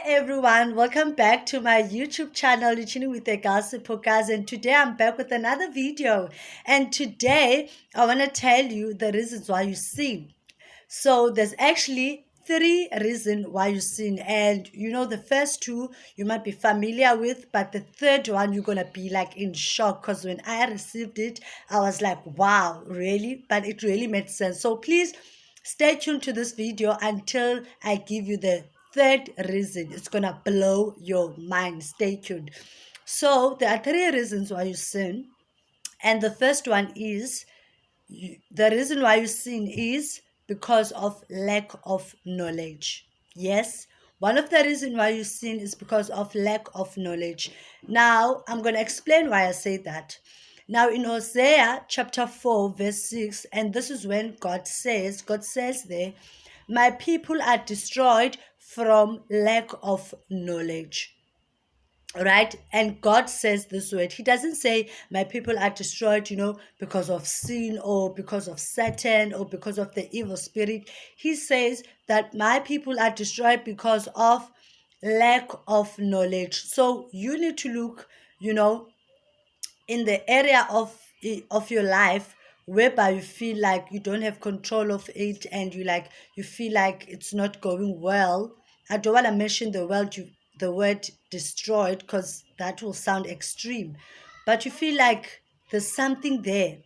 Everyone, welcome back to my YouTube channel, Listening with the Gossip Podcast. And today I'm back with another video. And today I want to tell you the reasons why you sin. So there's actually three reasons why you sin. And the first two you might be familiar with, but the third one you're going to be like in shock because when I received it, I was like, wow, really? But it really made sense. So please stay tuned to this video until I give you the third reason. It's gonna blow your mind. Stay tuned. So there are three reasons why you sin, and the first one is the reason why you sin is because of lack of knowledge. Yes, one of the reasons why you sin is because of lack of knowledge. Now I'm going to explain why I say that. Now in Hosea chapter 4 verse 6, and this is when God says there, my people are destroyed from lack of knowledge. Right? And God says this word. He doesn't say my people are destroyed, because of sin or because of Satan or because of the evil spirit. He says that my people are destroyed because of lack of knowledge. So you need to look, in the area of your life whereby you feel like you don't have control of it and you feel like it's not going well. I don't want to mention the word destroyed because that will sound extreme, but you feel like there's something there,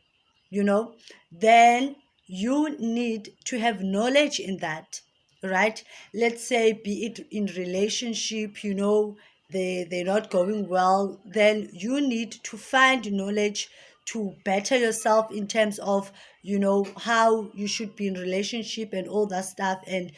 then you need to have knowledge in that, right? Let's say be it in relationship, they're not going well, then you need to find knowledge to better yourself in terms of how you should be in relationship and all that stuff, and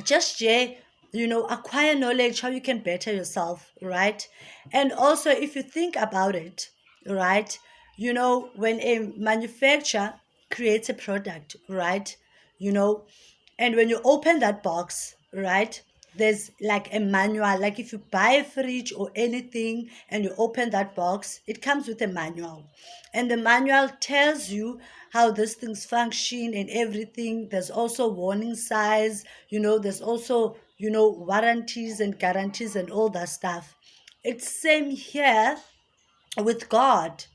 just acquire knowledge how you can better yourself, right? And also if you think about it, right, when a manufacturer creates a product, right, and when you open that box, right, there's like a manual. Like if you buy a fridge or anything and you open that box, it comes with a manual, and the manual tells you how these things function and everything. There's also warning signs, there's also warranties and guarantees and all that stuff. It's same here with God.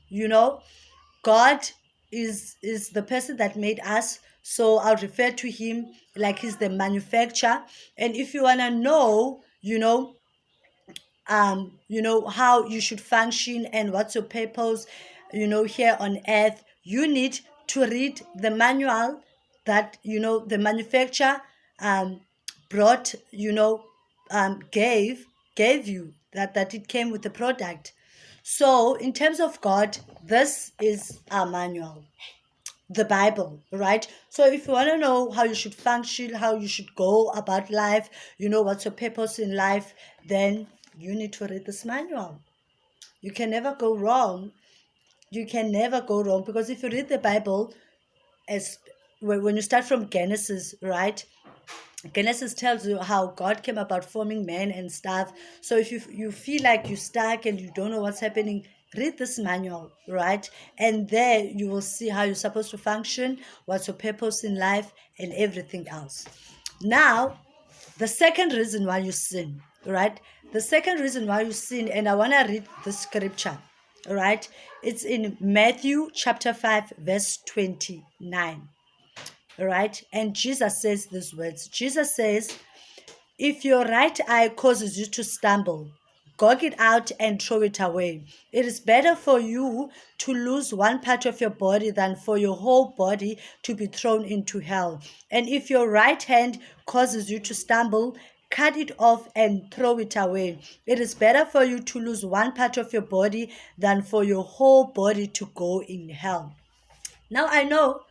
God is the person that made us, so I'll refer to him like he's the manufacturer. And if you want to know, how you should function and what's your purpose, here on earth, you need to read the manual that the manufacturer brought, gave you, that it came with the product. So in terms of God, this is our manual, the Bible, right? So if you want to know how you should function, how you should go about life, what's your purpose in life, then you need to read this manual. You can never go wrong. You can never go wrong, because if you read the Bible, as when you start from Genesis, right? Genesis tells you how God came about forming man and stuff. So if you feel like you're stuck and you don't know what's happening, read this manual, right? And there you will see how you're supposed to function, what's your purpose in life, and everything else. Now, the second reason why you sin, right? The second reason why you sin, and I want to read the scripture, right? It's in Matthew chapter 5, verse 29. Right? And Jesus says these words. Jesus says, if your right eye causes you to stumble, gouge it out and throw it away. It is better for you to lose one part of your body than for your whole body to be thrown into hell. And if your right hand causes you to stumble, cut it off and throw it away. It is better for you to lose one part of your body than for your whole body to go in hell. Now I know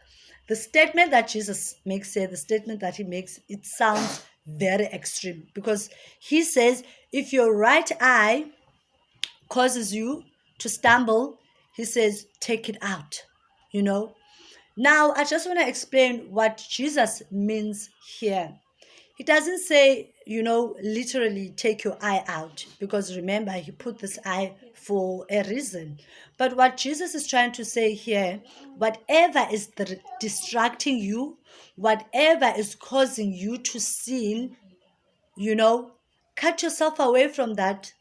the statement that Jesus makes here, the statement that he makes, it sounds very extreme, because he says, if your right eye causes you to stumble, he says, take it out, Now, I just want to explain what Jesus means here. He doesn't say, literally take your eye out, because remember, he put this eye for a reason. But what Jesus is trying to say here, whatever is distracting you, whatever is causing you to sin, cut yourself away from that,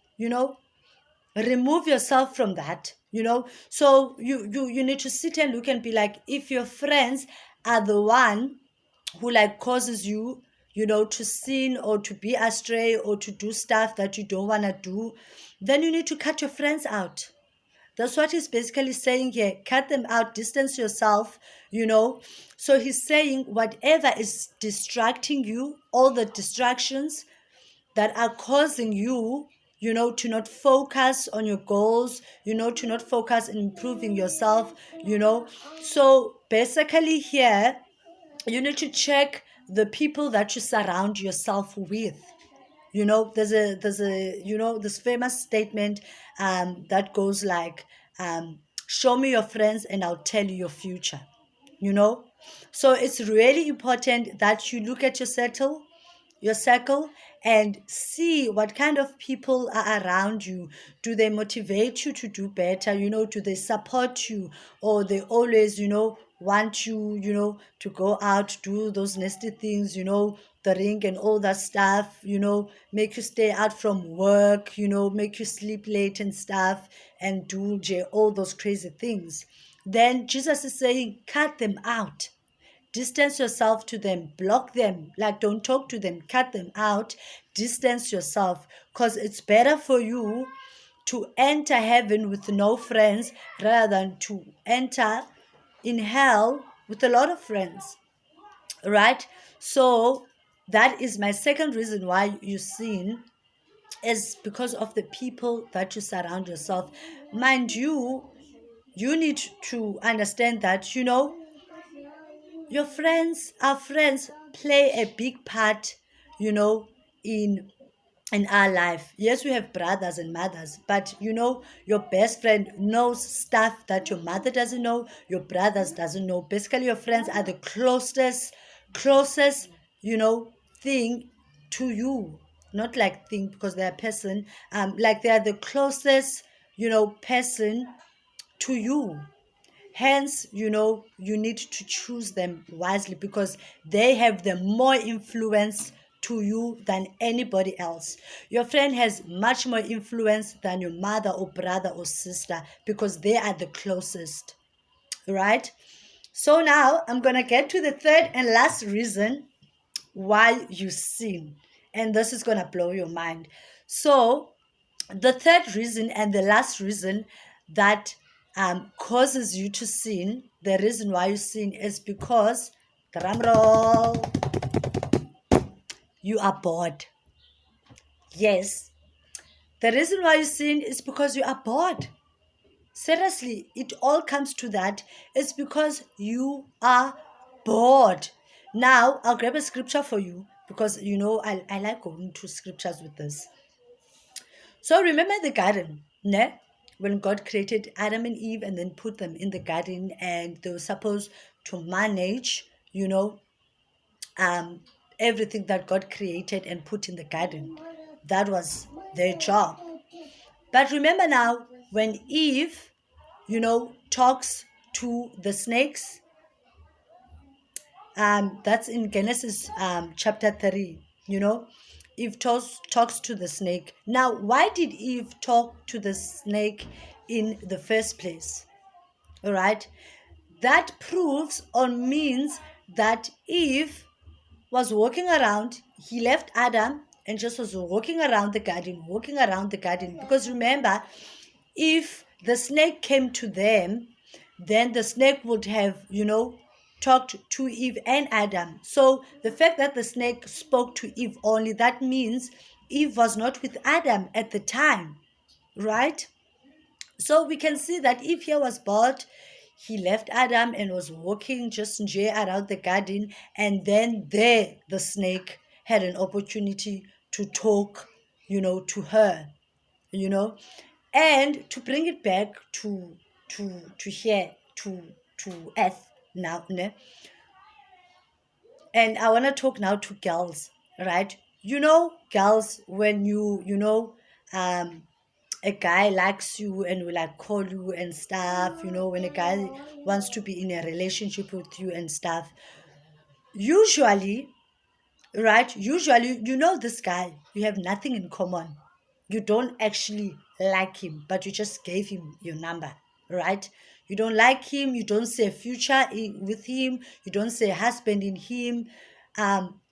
remove yourself from that, so you need to sit and look and be like, if your friends are the one who like causes you, to sin or to be astray or to do stuff that you don't want to do, then you need to cut your friends out. That's what he's basically saying here. Cut them out, distance yourself, So he's saying whatever is distracting you, all the distractions that are causing you, to not focus on your goals, to not focus on improving yourself, So basically here, you need to check the people that you surround yourself with. There's a this famous statement that goes like, show me your friends and I'll tell you your future. So it's really important that you look at your circle and see what kind of people are around you. Do they motivate you to do better? Do they support you, or they always want you to go out, do those nasty things, the ring and all that stuff, make you stay out from work, make you sleep late and stuff, and do all those crazy things? Then Jesus is saying, cut them out. Distance yourself to them, block them, like don't talk to them, cut them out, distance yourself, because it's better for you to enter heaven with no friends rather than to enter in hell with a lot of friends, right? So that is my second reason why you sin, is because of the people that you surround yourself. Mind you, you need to understand that, your friends, our friends, play a big part, in our life. Yes, we have brothers and mothers, but your best friend knows stuff that your mother doesn't know, your brothers doesn't know. Basically, your friends are the closest, thing to you. Not like thing because they're a person, like they are the closest, person to you. Hence, you need to choose them wisely because they have the more influence to you than anybody else. Your friend has much more influence than your mother or brother or sister because they are the closest, right? So now I'm going to get to the third and last reason why you sin. And this is going to blow your mind. So the third reason and the last reason that causes you to sin, the reason why you sin is because, drum roll, you are bored. Yes, the reason why you sin is because you are bored. Seriously, it all comes to that. It's because you are bored. Now, I'll grab a scripture for you because, I like going to scriptures with this. So remember the garden, ne? When God created Adam and Eve and then put them in the garden, and they were supposed to manage, everything that God created and put in the garden. That was their job. But remember now, when Eve, talks to the snakes, that's in Genesis chapter 3, Eve talks to the snake. Now, why did Eve talk to the snake in the first place? All right. That proves or means that Eve was walking around. He left Adam and just was walking around the garden. Because remember, if the snake came to them, then the snake would have, talked to Eve and Adam. So the fact that the snake spoke to Eve only, that means Eve was not with Adam at the time, right? So we can see that Eve here was bored. He left Adam and was walking just around the garden, and then there the snake had an opportunity to talk, to her, and to bring it back to here, to earth now, ne? And I want to talk now to girls, right? Girls, when a guy likes you and will like call you and stuff, when a guy wants to be in a relationship with you and stuff, usually right? Usually, you know this guy, you have nothing in common. You don't actually like him, but you just gave him your number, right? You don't like him, you don't see a future with him, you don't see a husband in him.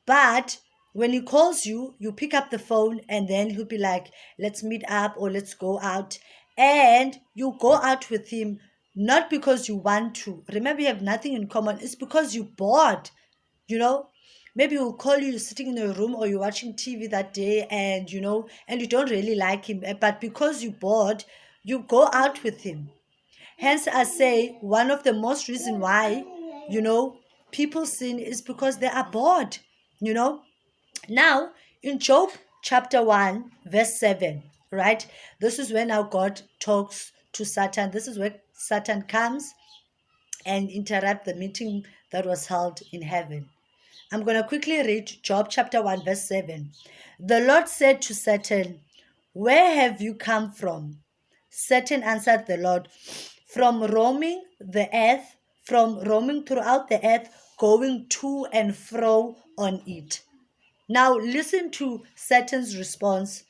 But when he calls you, you pick up the phone and then he'll be like, let's meet up or let's go out. And you go out with him, not because you want to. Remember, you have nothing in common. It's because you're bored, you know. Maybe he'll call you, you're sitting in a room or you're watching TV that day, and and you don't really like him, but because you're bored, you go out with him. Hence, I say one of the most reason why, you know, people sin is because they are bored, you know. Now, in Job chapter 1, verse 7, right? This is when our God talks to Satan. This is where Satan comes and interrupt the meeting that was held in heaven. I'm going to quickly read Job chapter 1, verse 7. The Lord said to Satan, where have you come from? Satan answered the Lord, from roaming the earth, from roaming throughout the earth, going to and fro on it. Now listen to Satan's response.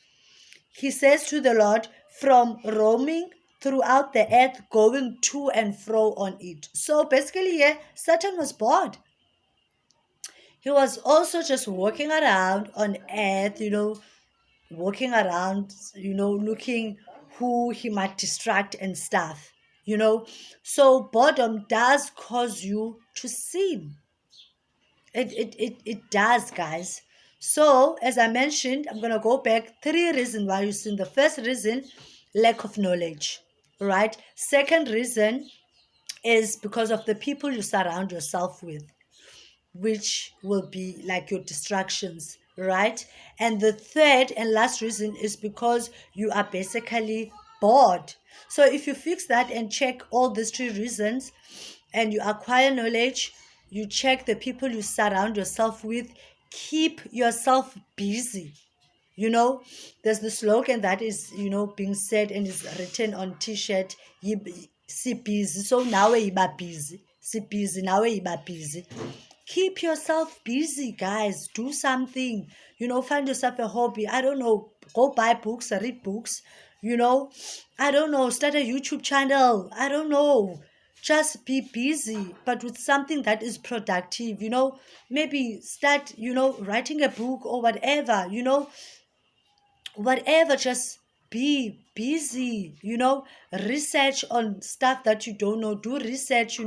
He says to the Lord, from roaming throughout the earth, going to and fro on it. So basically, yeah, Satan was bored. He was also just walking around on earth, walking around, looking who he might distract and stuff, So boredom does cause you to sin. It does, guys. So, as I mentioned, I'm going to go back. 3 reasons why you sin. The first reason, lack of knowledge, right? Second reason is because of the people you surround yourself with, which will be like your distractions, right? And the third and last reason is because you are basically bored. So if you fix that and check all these 3 reasons and you acquire knowledge, you check the people you surround yourself with, keep yourself busy. There's the slogan that is, being said and is written on t-shirt, si busy, so now you are busy, si busy, now you are busy. Keep yourself busy, guys. Do something. Find yourself a hobby. I don't know. Go buy books, read books. I don't know. Start a YouTube channel. I don't know. Just be busy, but with something that is productive. Maybe start, writing a book or whatever, whatever. Just be busy, research on stuff that you don't know. Do research,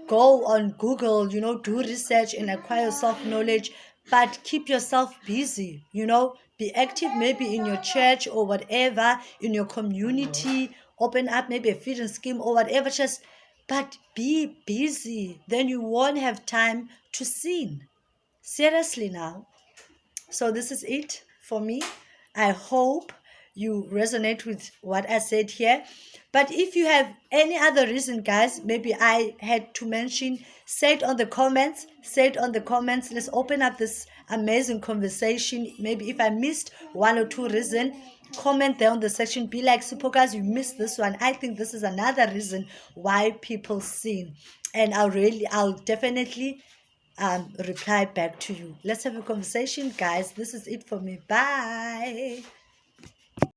go on Google, do research and acquire self-knowledge, but keep yourself busy, be active maybe in your church or whatever, in your community, open up maybe a feeding scheme or whatever, but be busy. Then you won't have time to sin. Seriously now. So this is it for me. I hope you resonate with what I said here. But if you have any other reason, guys, maybe I had to mention, say it on the comments. Say it on the comments. Let's open up this amazing conversation. Maybe if I missed 1 or 2 reasons, comment there on the section. Be like, super guys, you missed this one. I think this is another reason why people sin. And I'll definitely reply back to you. Let's have a conversation, guys. This is it for me. Bye.